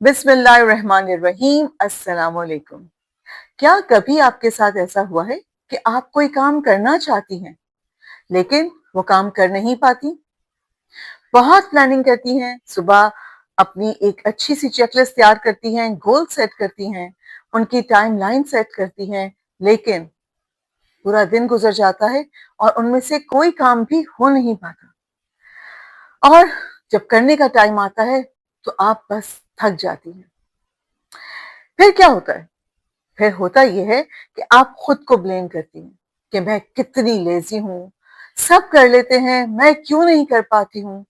बिस्मिल्लाहिर्रहमानिर्रहीम। अस्सलाम वालेकुम। क्या कभी आपके साथ ऐसा हुआ है कि आप कोई काम करना चाहती हैं लेकिन वो काम कर नहीं पाती? बहुत प्लानिंग करती हैं, सुबह अपनी एक अच्छी सी चेकलिस्ट तैयार करती हैं, गोल सेट करती हैं, उनकी टाइमलाइन सेट करती हैं, लेकिन पूरा दिन गुजर जाता है और उनमें से कोई काम भी हो नहीं पाता। और जब करने का टाइम आता है तो आप बस थक जाती हैं। फिर क्या होता है? फिर होता ये है कि आप खुद को ब्लेम करती हैं कि मैं कितनी लेजी हूँ, सब कर लेते हैं, मैं क्यों नहीं कर पाती हूँ,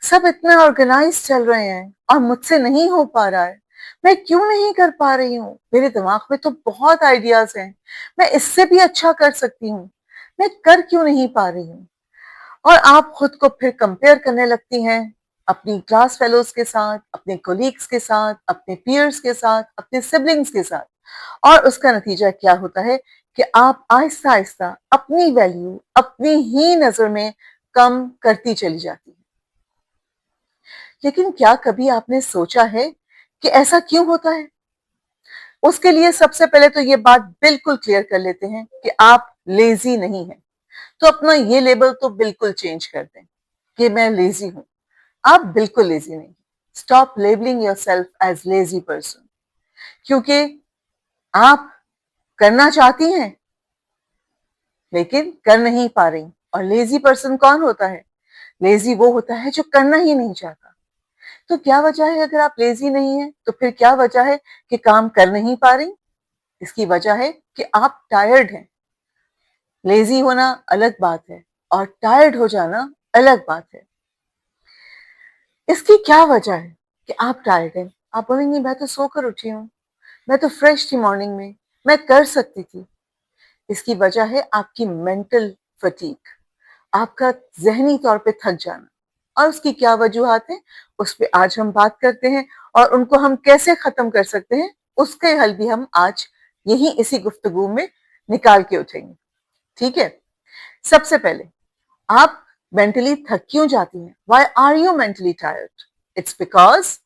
सब इतना ऑर्गेनाइज चल रहे हैं और मुझसे नहीं हो पा रहा है, मैं क्यों नहीं कर पा रही हूँ, मेरे दिमाग में तो बहुत आइडियाज हैं, मैं इससे भी अच्छा कर सकती हूँ, मैं कर क्यों नहीं पा रही हूँ। और आप खुद को फिर कंपेयर करने लगती हैं अपनी क्लास फेलोज के साथ, अपने कोलीग्स के साथ, अपने पीयर्स के साथ, अपने सिबलिंग्स के साथ। और उसका नतीजा क्या होता है कि आप आहिस्ता आहिस्ता अपनी वैल्यू अपनी ही नजर में कम करती चली जाती है। लेकिन क्या कभी आपने सोचा है कि ऐसा क्यों होता है? उसके लिए सबसे पहले तो ये बात बिल्कुल क्लियर कर लेते हैं कि आप लेजी नहीं हैं। तो अपना ये लेबल तो बिल्कुल चेंज कर दें कि मैं लेजी हूं। आप बिल्कुल लेजी नहीं। Stop labelling yourself as lazy person, क्योंकि आप करना चाहती हैं लेकिन कर नहीं पा रही। और लेजी पर्सन कौन होता है? लेजी वो होता है जो करना ही नहीं चाहता। तो क्या वजह है अगर आप लेजी नहीं है तो फिर क्या वजह है कि काम कर नहीं पा रही? इसकी वजह है कि आप टायर्ड हैं। लेजी होना अलग बात है और टायर्ड हो जाना अलग बात है। इसकी क्या वजह है कि आप टायर्ड हैं? आप बोलेंगी मैं तो सोकर उठी हूँ, मैं तो फ्रेश थी मॉर्निंग में, मैं कर सकती थी। इसकी वजह है आपकी मेंटल फटीग, आपका ज़हनी तौर पे थक जाना। और उसकी क्या वजूहात हैं, उस पे आज हम बात करते हैं और उनको हम कैसे ख़त्म कर सकते हैं, उसके हल भी हम आज यहीं इसी गुफ्तगू में निकाल के उठेंगे। ठीक है? सबसे पहले आप मेंटली थक क्यों जाती हैं? Why are you mentally tired? It's because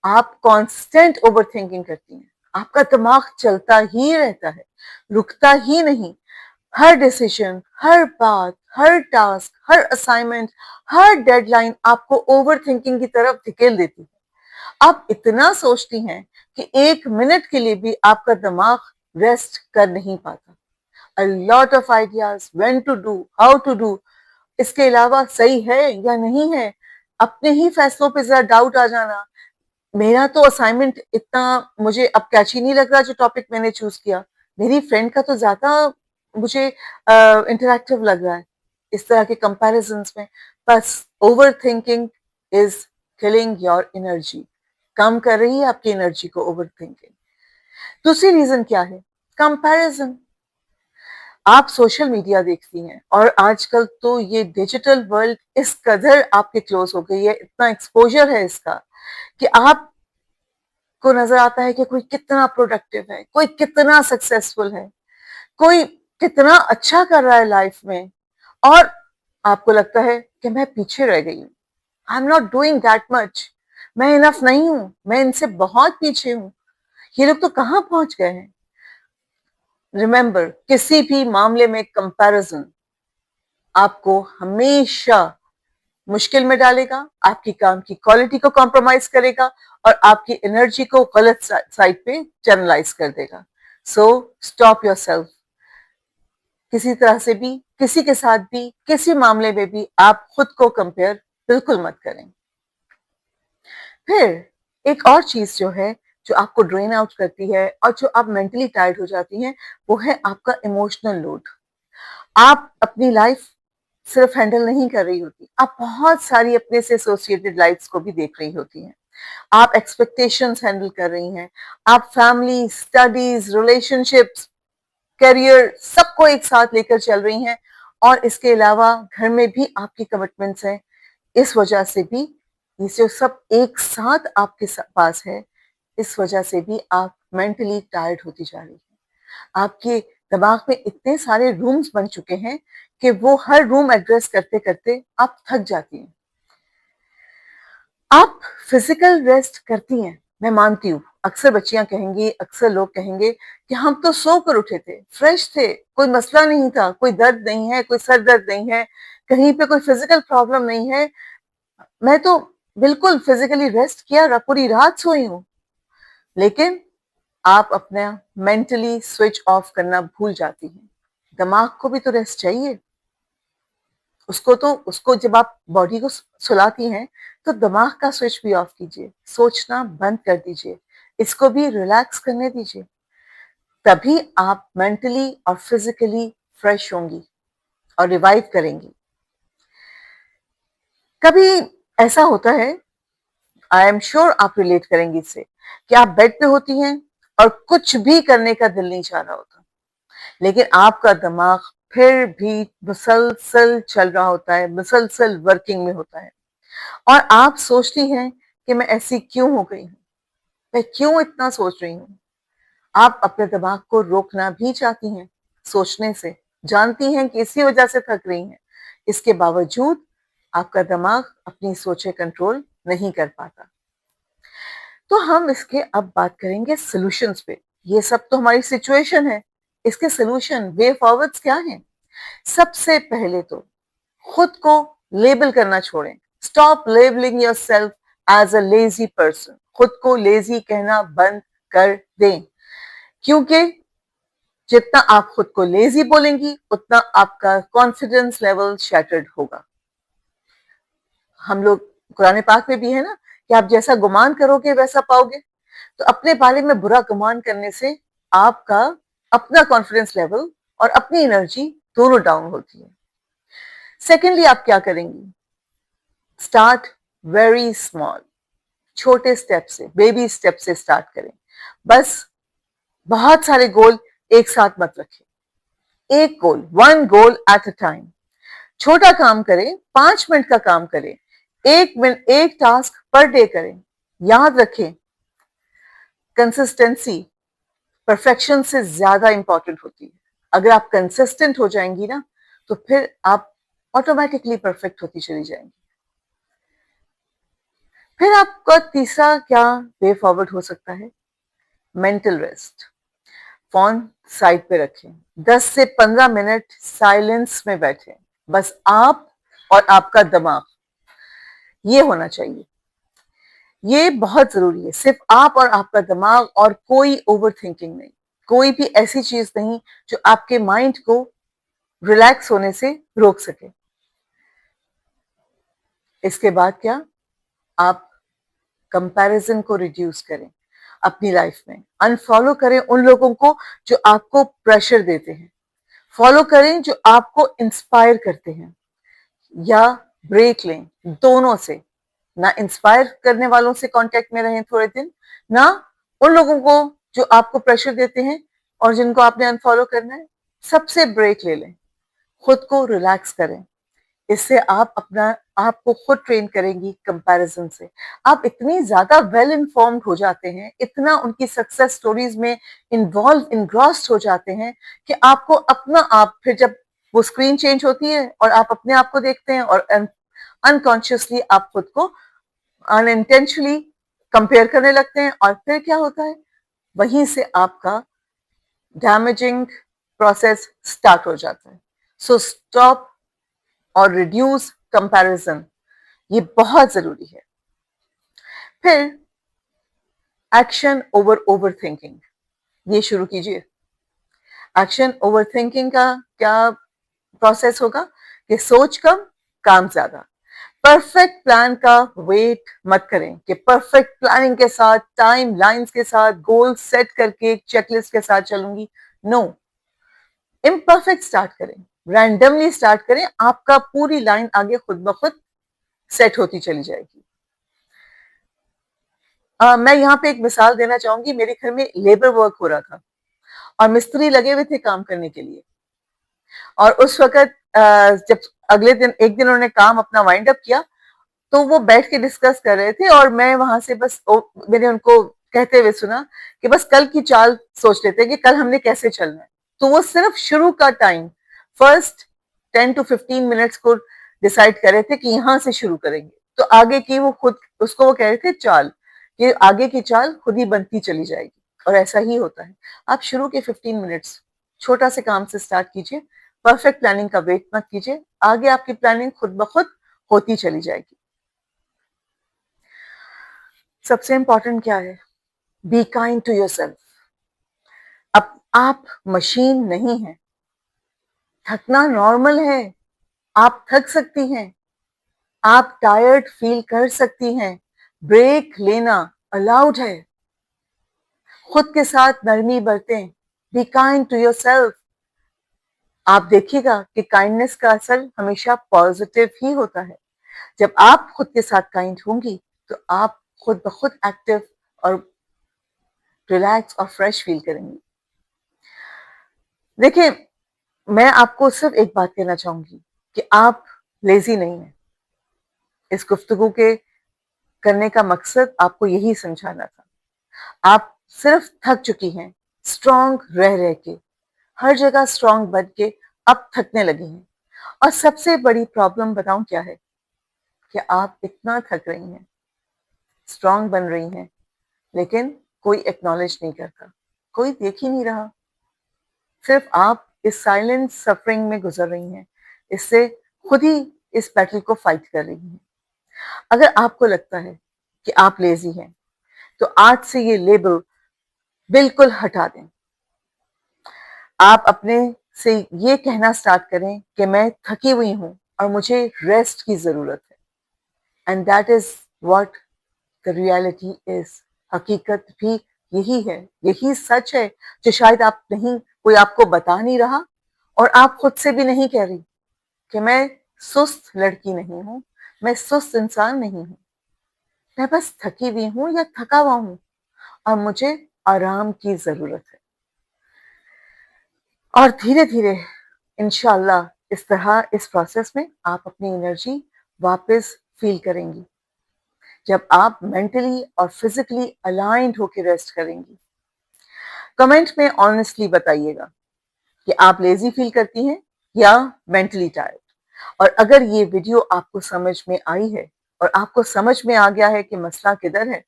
आप कांस्टेंट ओवरथिंकिंग करती हैं। आपका दिमाग चलता ही रहता है, रुकता ही नहीं। हर डिसीजन, हर बात, हर टास्क, हर असाइनमेंट, हर डेडलाइन आपको ओवर थिंकिंग की तरफ धकेल देती है। आप इतना सोचती हैं कि 1 मिनट के लिए भी आपका दिमाग रेस्ट कर नहीं पाता। A lot of ideas, when to do, how to do, इसके अलावा सही है या नहीं है, अपने ही फैसलों पे जरा डाउट आ जाना। मेरा तो असाइनमेंट इतना मुझे अब कैची नहीं लग रहा जो टॉपिक मैंने चूज किया, मेरी फ्रेंड का तो ज्यादा मुझे इंटरेक्टिव लग रहा है। इस तरह के कंपैरिजंस में बस overthinking is killing your energy, कम कर रही है आपकी एनर्जी को ओवर थिंकिंग। दूसरी रीजन क्या है? कंपैरिजन। आप सोशल मीडिया देखती हैं और आजकल तो ये डिजिटल वर्ल्ड इस कदर आपके क्लोज हो गई है, इतना एक्सपोजर है इसका कि आप को नजर आता है कि कोई कितना प्रोडक्टिव है, कोई कितना सक्सेसफुल है, कोई कितना अच्छा कर रहा है लाइफ में, और आपको लगता है कि मैं पीछे रह गई हूँ। I am not doing that much, मैं इनफ नहीं हूँ, मैं इनसे बहुत पीछे हूँ, ये लोग तो कहाँ पहुंच गए हैं। रिमेंबर, किसी भी मामले में कंपैरिजन आपको हमेशा मुश्किल में डालेगा, आपकी काम की क्वालिटी को कॉम्प्रोमाइज करेगा और आपकी एनर्जी को गलत साइड पे चैनलाइज कर देगा। So stop your self. किसी तरह से भी, किसी के साथ भी, किसी मामले में भी आप खुद को कंपेयर बिल्कुल मत करें। फिर एक और चीज जो है, जो आपको ड्रेन आउट करती है और जो आप मेंटली टायर्ड हो जाती हैं, वो है आपका इमोशनल लोड। आप अपनी लाइफ सिर्फ हैंडल नहीं कर रही होती, आप बहुत सारी अपने से एसोसिएटेड लाइफ्स को भी देख रही होती हैं। आप एक्सपेक्टेशंस हैंडल कर रही हैं, आप फैमिली, स्टडीज, रिलेशनशिप्स, करियर, सबको एक साथ लेकर चल रही हैं। और इसके अलावा घर में भी आपकी कमिटमेंट्स हैं। इस वजह से भी ये जो सब एक साथ आपके पास है, इस वजह से भी आप मेंटली टायर्ड होती जा रही हैं। आपके दिमाग में इतने सारे रूम्स बन चुके हैं कि वो हर रूम एड्रेस करते करते आप थक जाती हैं। आप फिजिकल रेस्ट करती हैं मैं मानती हूँ, अक्सर बच्चियां कहेंगी, अक्सर लोग कहेंगे कि हम तो सोकर उठे थे, फ्रेश थे, कोई मसला नहीं था, कोई दर्द नहीं है, कोई सर दर्द नहीं है, कहीं पे कोई फिजिकल प्रॉब्लम नहीं है, मैं तो बिल्कुल फिजिकली रेस्ट किया, पूरी रात सोई हूँ। लेकिन आप अपना मेंटली स्विच ऑफ करना भूल जाती हैं। दिमाग को भी तो रेस्ट चाहिए। उसको जब आप बॉडी को सुलाती हैं तो दिमाग का स्विच भी ऑफ कीजिए, सोचना बंद कर दीजिए, इसको भी रिलैक्स करने दीजिए। तभी आप मेंटली और फिजिकली फ्रेश होंगी और रिवाइव करेंगी। कभी ऐसा होता है, आई एम श्योर आप रिलेट करेंगी इससे, कि आप बेड पे होती हैं और कुछ भी करने का दिल नहीं चाह रहा होता, लेकिन आपका दिमाग फिर भी मुसलसल चल रहा होता है, मुसलसल वर्किंग में होता है, और आप सोचती हैं कि मैं ऐसी क्यों हो गई हूँ, मैं क्यों इतना सोच रही हूँ। आप अपने दिमाग को रोकना भी चाहती हैं सोचने से, जानती हैं कि इसी वजह से थक रही हैं, इसके बावजूद आपका दिमाग अपनी सोचे कंट्रोल नहीं कर पाता। तो हम इसके अब बात करेंगे सॉल्यूशंस पे। ये सब तो हमारी सिचुएशन है, इसके सॉल्यूशन, वे फॉरवर्ड्स क्या हैं? सबसे पहले तो खुद को लेबल करना छोड़ें। Stop labelling yourself as a lazy person. खुद को लेजी कहना बंद कर दें, क्योंकि जितना आप खुद को लेजी बोलेंगी उतना आपका कॉन्फिडेंस लेवल शैटर्ड होगा। हम लोग कुरान पाक में भी है ना कि आप जैसा गुमान करोगे वैसा पाओगे। तो अपने बारे में बुरा गुमान करने से आपका अपना कॉन्फिडेंस लेवल और अपनी एनर्जी दोनों डाउन होती है। सेकेंडली, आप क्या करेंगी? स्टार्ट वेरी स्मॉल, छोटे स्टेप से, बेबी स्टेप से स्टार्ट करें। बस बहुत सारे गोल एक साथ मत रखें, एक goal, one goal at a time. छोटा काम करें, 5 मिनट का काम करें, 1 मिनट, एक टास्क पर डे करें। याद रखें, कंसिस्टेंसी परफेक्शन से ज्यादा इंपॉर्टेंट होती है। अगर आप कंसिस्टेंट हो जाएंगी ना, तो फिर आप ऑटोमेटिकली परफेक्ट होती चली जाएंगी। फिर आपका तीसरा क्या वे फॉरवर्ड हो सकता है? Mental rest. फोन साइड पे रखें, 10 से 15 मिनट साइलेंस में बैठें, बस आप और आपका दिमाग, ये होना चाहिए। ये बहुत जरूरी है, सिर्फ आप और आपका दिमाग, और कोई ओवर थिंकिंग नहीं, कोई भी ऐसी चीज नहीं जो आपके माइंड को रिलैक्स होने से रोक सके। इसके बाद क्या? आप कंपैरिजन को रिड्यूस करें अपनी लाइफ में। अनफॉलो करें उन लोगों को जो आपको प्रेशर देते हैं, फॉलो करें जो आपको इंस्पायर करते हैं, या ब्रेक लें दोनों से। ना इंस्पायर करने वालों से कांटेक्ट में रहें थोड़े दिन, ना उन लोगों को जो आपको प्रेशर देते हैं और जिनको आपने अनफॉलो करना है। सबसे ब्रेक ले लें, खुद को रिलैक्स करें। इससे आप अपना आपको खुद ट्रेन करेंगी कंपैरिजन से। आप इतनी ज्यादा वेल इन्फॉर्म्ड हो जाते हैं, इतना उनकी सक्सेस स्टोरीज में इन्ग्रॉस्ड हो जाते हैं कि आपको अपना आप, फिर जब वो स्क्रीन चेंज होती है और आप अपने आप को देखते हैं, और अनकॉन्शियसली आप खुद को अनइंटेंशनली कंपेयर करने लगते हैं, और फिर क्या होता है? वहीं से आपका डैमेजिंग प्रोसेस स्टार्ट हो जाता है। सो स्टॉप और रिड्यूस कंपैरिजन, ये बहुत जरूरी है। फिर एक्शन ओवर ओवर थिंकिंग, ये शुरू कीजिए। एक्शन ओवर थिंकिंग का क्या प्रोसेस होगा? कि सोच कम, काम ज्यादा। परफेक्ट प्लान का वेट मत करें कि परफेक्ट प्लानिंग के साथ, टाइम लाइंस के साथ, गोल सेट करके चेकलिस्ट के साथ चलूंगी। नो, इम्परफेक्ट स्टार्ट करें, रैंडमली स्टार्ट करें, आपका पूरी लाइन आगे खुद ब खुद सेट होती चली जाएगी। मैं यहाँ पे एक मिसाल देना चाहूंगी। मेरे घर में लेबर वर्क हो रहा था और मिस्त्री लगे हुए थे काम करने के लिए, और उस वक्त जब अगले दिन, एक दिन उन्होंने काम अपना वाइंड अप किया, तो वो बैठ के डिस्कस कर रहे थे, और मैं वहां से बस मैंने उनको कहते हुए सुना कि बस कल की चाल सोच लेते हैं कि कल हमने कैसे चलना है। तो वो सिर्फ शुरू का टाइम, फर्स्ट 10 to 15 मिनट्स को डिसाइड कर रहे थे कि यहां से शुरू करेंगे, तो आगे की वो खुद उसको वो कह रहे थे चाल, कि आगे की चाल खुद ही बनती चली जाएगी। और ऐसा ही होता है। आप शुरू के 15 मिनट्स छोटा से काम से स्टार्ट कीजिए। परफेक्ट प्लानिंग का वेट मत कीजिए। आगे आपकी प्लानिंग खुद ब खुद होती चली जाएगी। सबसे इंपॉर्टेंट क्या है? Be kind to yourself. अब आप मशीन नहीं हैं। थकना नॉर्मल है। आप थक सकती हैं। आप टायर्ड फील कर सकती हैं। ब्रेक लेना अलाउड है। खुद के साथ नरमी बरतें। Be kind to yourself. आप देखिएगा कि काइंडनेस का असर हमेशा पॉजिटिव ही होता है। जब आप खुद के साथ काइंड होंगी तो आप खुद ब खुद एक्टिव और रिलैक्स और फ्रेश फील करेंगी। देखिए, मैं आपको सिर्फ एक बात कहना चाहूंगी कि आप लेजी नहीं हैं। इस गुफ्तगू के करने का मकसद आपको यही समझाना था। आप सिर्फ थक चुकी हैं, स्ट्रांग रह रह के, हर जगह स्ट्रांग बन के अब थकने लगी हैं। और सबसे बड़ी प्रॉब्लम बताऊं क्या है? कि आप इतना थक रही हैं, स्ट्रांग बन रही हैं, लेकिन कोई एक्नॉलेज नहीं करता, कोई देख ही नहीं रहा। सिर्फ आप इस साइलेंट सफरिंग में गुजर रही हैं, इससे खुद ही इस बैटल को फाइट कर रही हैं। अगर आपको लगता है कि आप लेजी हैं, तो आज से ये लेबल बिल्कुल हटा दें। आप अपने से ये कहना स्टार्ट करें कि मैं थकी हुई हूं और मुझे रेस्ट की जरूरत है। And that is what the reality is. हकीकत भी यही है, यही सच है जो शायद आप नहीं, कोई आपको बता नहीं रहा और आप खुद से भी नहीं कह रही कि मैं सुस्त लड़की नहीं हूं, मैं सुस्त इंसान नहीं हूं। मैं बस थकी हुई हूं या थका हुआ हूं और मुझे आराम की जरूरत है। और धीरे धीरे इंशाल्लाह इस तरह इस प्रोसेस में आप अपनी एनर्जी वापस फील करेंगी, जब आप मेंटली और फिजिकली अलाइंड होकर रेस्ट करेंगी। कमेंट में ऑनेस्टली बताइएगा कि आप लेजी फील करती हैं या मेंटली टायर्ड। और अगर ये वीडियो आपको समझ में आई है और आपको समझ में आ गया है कि मसला किधर है,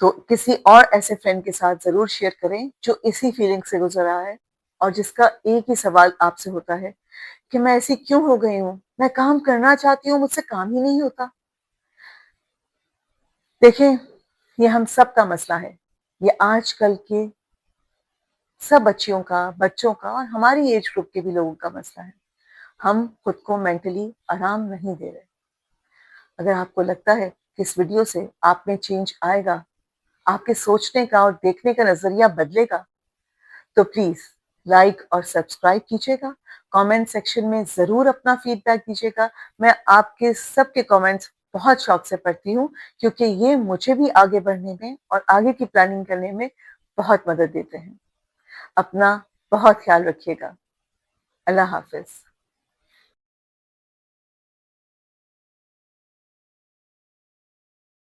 तो किसी और ऐसे फ्रेंड के साथ जरूर शेयर करें जो इसी फीलिंग से गुजर रहा है और जिसका एक ही सवाल आपसे होता है कि मैं ऐसी क्यों हो गई हूं, मैं काम करना चाहती हूँ, मुझसे काम ही नहीं होता। देखें, ये हम सब का मसला है। ये आजकल के सब बच्चों का और हमारी एज ग्रुप के भी लोगों का मसला है। हम खुद को मेंटली आराम नहीं दे रहे। अगर आपको लगता है कि इस वीडियो से आप में चेंज आएगा, आपके सोचने का और देखने का नजरिया बदलेगा, तो प्लीज लाइक और सब्सक्राइब कीजिएगा। कमेंट सेक्शन में जरूर अपना फीडबैक दीजिएगा। मैं आपके सबके कमेंट्स बहुत शौक से पढ़ती हूँ, क्योंकि ये मुझे भी आगे बढ़ने में और आगे की प्लानिंग करने में बहुत मदद देते हैं। अपना बहुत ख्याल रखिएगा। अल्लाह हाफिज।